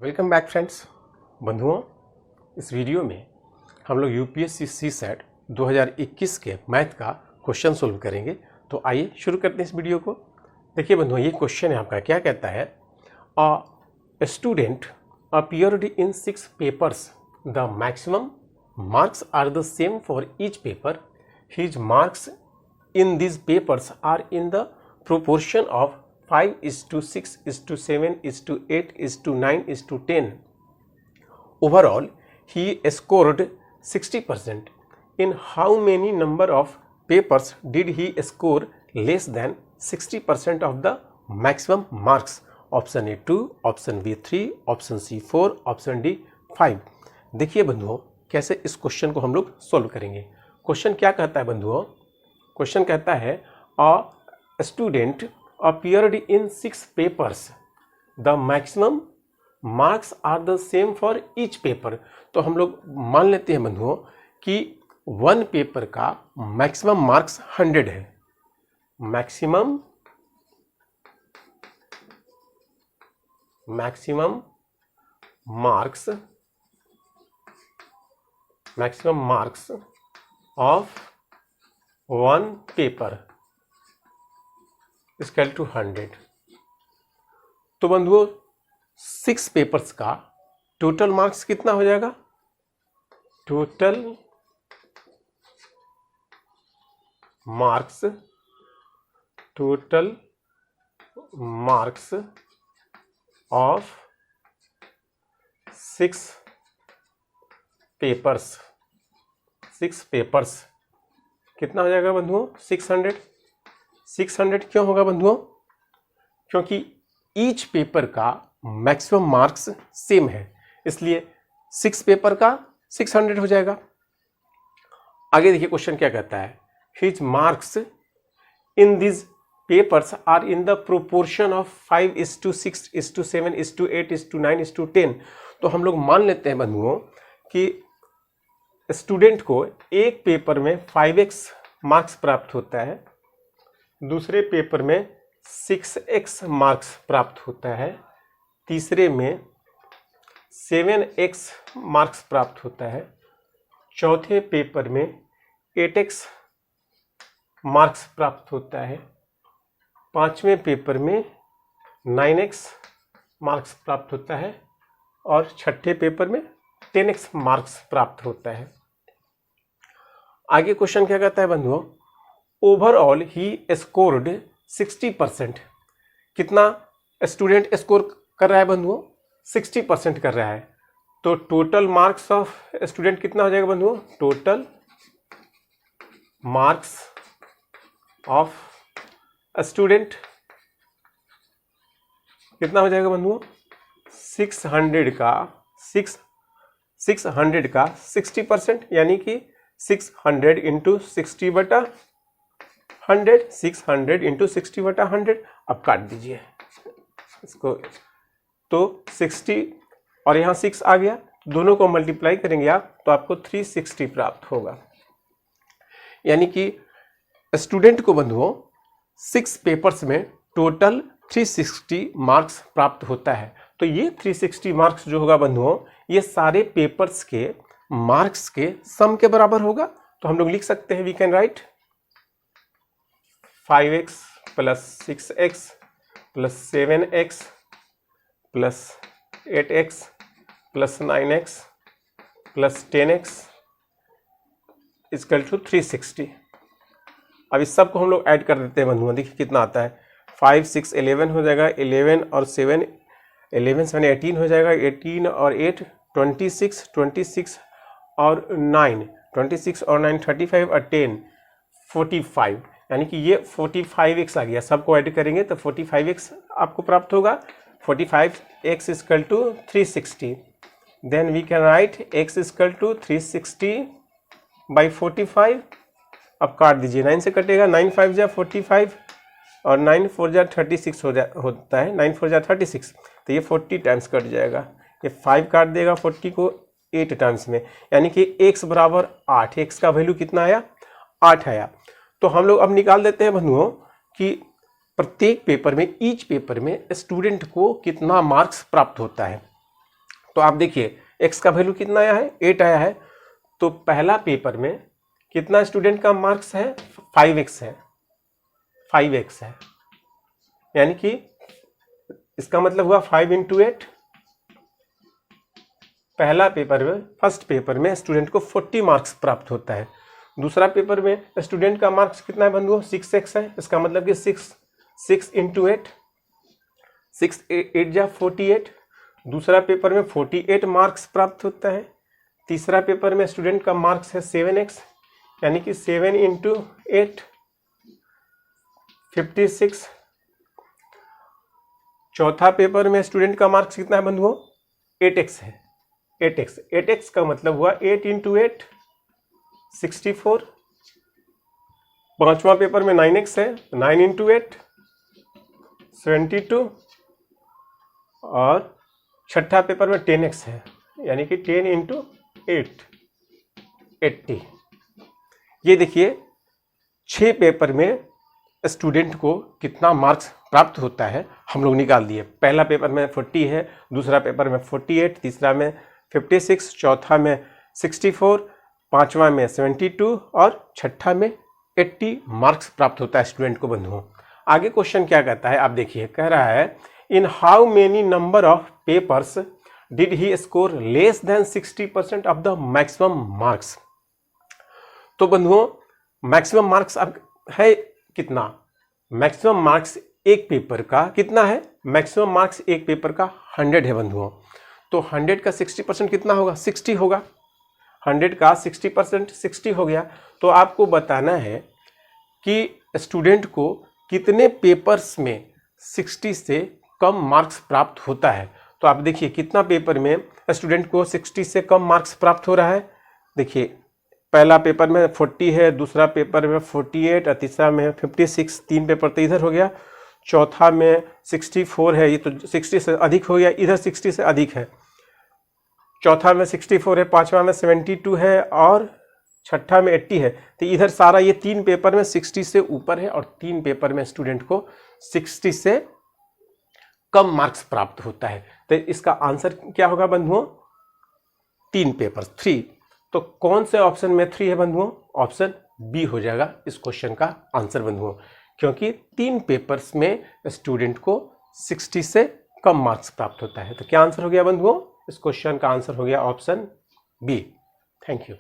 Welcome back friends. बंधुओं, इस video में हम लोग यूपीएससी सीसैट 2021 के मैथ का क्वेश्चन सोल्व करेंगे। तो आइए शुरू करते हैं इस वीडियो को। देखिए बंधुओं, ये क्वेश्चन है आपका, क्या कहता है, a student appeared in 6 papers, the maximum marks are the same for each paper, his marks in these papers are in the proportion of 5:6:7:8:9:10. Overall, he scored 60%. In how many number of papers did he score less than 60% of the maximum marks? Option A 2, option B 3, option C 4, option D 5. देखिए बंधुओं, कैसे इस question को हम लोग solve करेंगे। Question क्या कहता है बंधुओं? क्वेश्चन कहता है a student appeared in 6 papers, the maximum marks are the same for each paper. तो हम लोग मान लेते हैं बंधुओं कि 1 पेपर का मैक्सिमम मार्क्स 100 है। Maximum marks of 1 paper equal to 100। तो बंधुओं 6 पेपर्स का टोटल मार्क्स कितना हो जाएगा? टोटल मार्क्स ऑफ 6 पेपर्स कितना हो जाएगा बंधुओं? 600 क्यों होगा बंधुओं? क्योंकि ईच पेपर का मैक्सिमम मार्क्स सेम है, इसलिए 6 पेपर का 600 हो जाएगा। आगे देखिए क्वेश्चन क्या कहता है, his marks in this papers are in the proportion of 5:6:7:8:9:10। तो हम लोग मान लेते हैं बंधुओं कि स्टूडेंट को एक पेपर में 5x मार्क्स प्राप्त होता है, दूसरे पेपर में 6x मार्क्स प्राप्त होता है, तीसरे में 7x मार्क्स प्राप्त होता है, चौथे पेपर में 8x मार्क्स प्राप्त होता है, पांचवें पेपर में 9x मार्क्स प्राप्त होता है और छठे पेपर में 10x मार्क्स प्राप्त होता है। आगे क्वेश्चन क्या कहता है बंधुओं, ओवरऑल ही स्कोर्ड 60%। कितना स्टूडेंट स्कोर कर रहा है बंधुओं? 60% कर रहा है। तो टोटल मार्क्स ऑफ स्टूडेंट कितना हो जाएगा बंधुओं? टोटल मार्क्स ऑफ स्टूडेंट कितना हो जाएगा बंधुओं? 600 का 60%, यानी कि 600 इंटू 60/100, 600 इंटू 60/100। अब काट दीजिए इसको, तो 60 और यहाँ 6 आ गया, दोनों को मल्टीप्लाई करेंगे आप तो आपको 360 प्राप्त होगा। यानी कि स्टूडेंट को बंधुओं 6 पेपर्स में टोटल 360 मार्क्स प्राप्त होता है। तो ये 360 मार्क्स जो होगा बंधुओं, ये सारे पेपर्स के मार्क्स के सम के बराबर होगा। तो हम लोग लिख सकते हैं, we can write 5x plus 6x plus 7x plus 8x plus 9x plus 10x equal to 360। अब इस सब को हम लोग ऐड कर देते हैं बंधुओं, देखिए कितना आता है। 5 6 11 हो जाएगा, 11 और 7 11 7 18 हो जाएगा, 18 और 8 26, 26 और 9 26 और 9 35 और 10 45, यानी कि ये 45x आ गया। सबको ऐड करेंगे तो 45x आपको प्राप्त होगा। 45x equal to 360। Then we can write x equal to 360/45। अब काट दीजिए, 9 से कटेगा, 9 5 जा 45 और 9 4 जा 36 होता है, 9 4 जा 36, तो ये 40 टाइम्स कट जाएगा। ये 5 काट देगा 40 को 8 टाइम्स में, यानी कि x बराबर 8। x का वैल्यू कितना आया? 8 आया। तो हम लोग अब निकाल देते हैं बंधुओं कि प्रत्येक पेपर में, ईच पेपर में स्टूडेंट को कितना मार्क्स प्राप्त होता है। तो आप देखिए x का वैल्यू कितना आया है, 8 आया है। तो पहला पेपर में कितना स्टूडेंट का मार्क्स है, 5x है, 5x है, यानी कि इसका मतलब हुआ 5 × 8। पहला पेपर में, फर्स्ट पेपर में स्टूडेंट को 40 मार्क्स प्राप्त होता है। दूसरा पेपर में स्टूडेंट का मार्क्स कितना है बंधुओं, 6x है। इसका मतलब कि 6 × 8, 6 8 जा 48। दूसरा पेपर में 48 मार्क्स प्राप्त होता है। तीसरा पेपर में स्टूडेंट का मार्क्स है 7x, यानी कि 7 × 8 56। चौथा पेपर में स्टूडेंट का मार्क्स कितना है बंधुओं, 8x है, 8x का मतलब हुआ 8 × 8 64। पांचवा पेपर में 9x है, 9 × 8 72। और छठा पेपर में 10x है, यानी कि 10 × 8 80। ये देखिए 6 पेपर में स्टूडेंट को कितना मार्क्स प्राप्त होता है हम लोग निकाल दिए। पहला पेपर में 40 है, दूसरा पेपर में 48, तीसरा में 56, चौथा में 64, पांचवा में 72 और छठा में 80 मार्क्स प्राप्त होता है स्टूडेंट को बंधुओं। आगे क्वेश्चन क्या कहता है आप देखिए, कह रहा है in how many number of papers did he score less than 60% of the maximum marks. तो बंधुओं मैक्सिमम मार्क्स अब है कितना, मैक्सिमम मार्क्स एक पेपर का कितना है, मैक्सिमम मार्क्स एक पेपर का 100 है बंधुओं। तो 100 का 60% कितना होगा, 60 होगा। 100 का 60% 60 हो गया। तो आपको बताना है कि स्टूडेंट को कितने पेपर्स में 60 से कम मार्क्स प्राप्त होता है। तो आप देखिए कितना पेपर में स्टूडेंट को 60 से कम मार्क्स प्राप्त हो रहा है। देखिए पहला पेपर में 40 है, दूसरा पेपर में 48 और तीसरा में 56, 3 पेपर तो इधर हो गया। चौथा में 64 है, ये तो 60 से अधिक हो गया, इधर 60 से अधिक है। चौथा में 64 है, पांचवा में 72 है और छठा में 80 है। तो इधर सारा ये 3 पेपर में 60 से ऊपर है और 3 पेपर में स्टूडेंट को 60 से कम मार्क्स प्राप्त होता है। तो इसका आंसर क्या होगा बंधुओं, 3 पेपर 3। तो कौन से ऑप्शन में 3 है बंधुओं, ऑप्शन बी हो जाएगा इस क्वेश्चन का आंसर बंधुओं, क्योंकि 3 पेपर्स में स्टूडेंट को 60 से कम मार्क्स प्राप्त होता है। तो क्या आंसर हो गया बंधुओं, इस क्वेश्चन का आंसर हो गया ऑप्शन बी। Thank you.